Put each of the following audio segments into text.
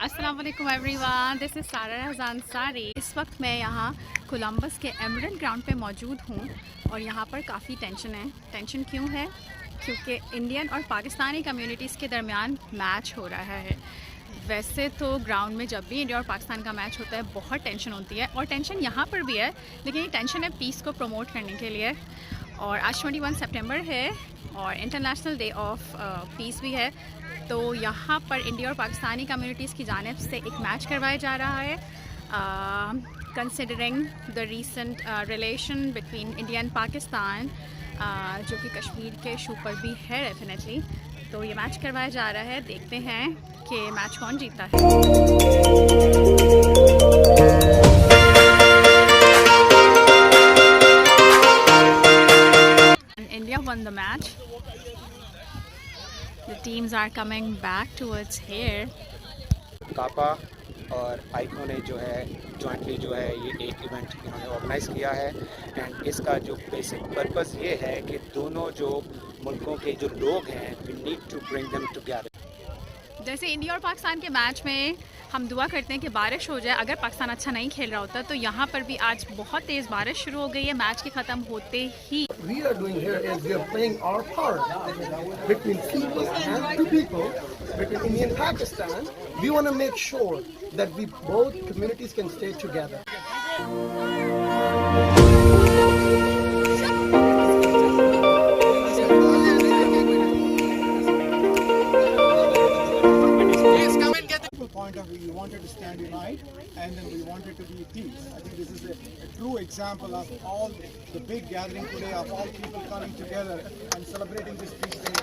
अस्सलाम वालेकुम everyone, this is सारा रज़ान सारी। इस वक्त मैं यहाँ कोलंबस के एमरल्ड ग्राउंड पे मौजूद हूँ और यहाँ पर काफ़ी टेंशन है। टेंशन क्यों है? क्योंकि इंडियन और पाकिस्तानी कम्युनिटीज़ के दरमियान मैच हो रहा है। वैसे तो ग्राउंड में जब भी इंडिया और पाकिस्तान का मैच होता है बहुत टेंशन होती है और टेंशन यहाँ पर भी है, लेकिन ये टेंशन है पीस को प्रमोट करने के लिए। और आज 21 सितंबर है और इंटरनेशनल डे ऑफ पीस भी है, तो यहाँ पर इंडिया और पाकिस्तानी कम्युनिटीज़ की जानिब से एक मैच करवाया जा रहा है considering the recent relation between India and Pakistan, जो कि कश्मीर के इशू पर भी है डेफिनेटली। तो ये मैच करवाया जा रहा है, देखते हैं कि मैच कौन जीता है। India won the match. The teams are coming back towards here. कापा और आइको ने जो है जॉइंटली जो है ये एक इवेंट इन्होंने ऑर्गेनाइज़ किया है एंड इसका जो बेसिक पर्पस ये है कि दोनों जो मुल्कों के जो लोग हैं we need to bring them together. जैसे इंडिया और पाकिस्तान के मैच में हम दुआ करते हैं कि बारिश हो जाए, अगर पाकिस्तान अच्छा नहीं खेल रहा होता तो यहाँ पर भी आज बहुत तेज़ बारिश शुरू हो गई है मैच के ख़त्म होते ही। We are doing here is we are playing our part between people and to people, between India and Pakistan. We want to make sure that we both communities can stay together. Point of view, we wanted to stand united and then we wanted to be peace. I think this is a true example of all the big gathering today of all people coming together and celebrating this peace day.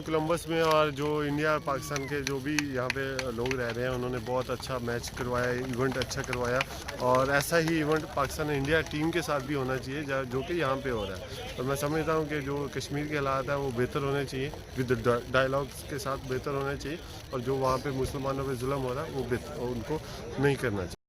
Columbus में और जो India और पाकिस्तान के जो भी यहाँ पे लोग रह रहे हैं उन्होंने बहुत अच्छा मैच करवाया, इवेंट अच्छा करवाया और ऐसा ही इवेंट पाकिस्तान इंडिया टीम के साथ भी होना चाहिए जो कि यहाँ पे हो रहा है। तो मैं समझता हूँ कि जो कश्मीर के हालात हैं वो बेहतर होने चाहिए, विद डायलॉग्स के साथ बेहतर होने चाहिए और जो वहाँ पे मुसलमानों पे जुल्म हो रहा है वो उनको नहीं करना चाहिए।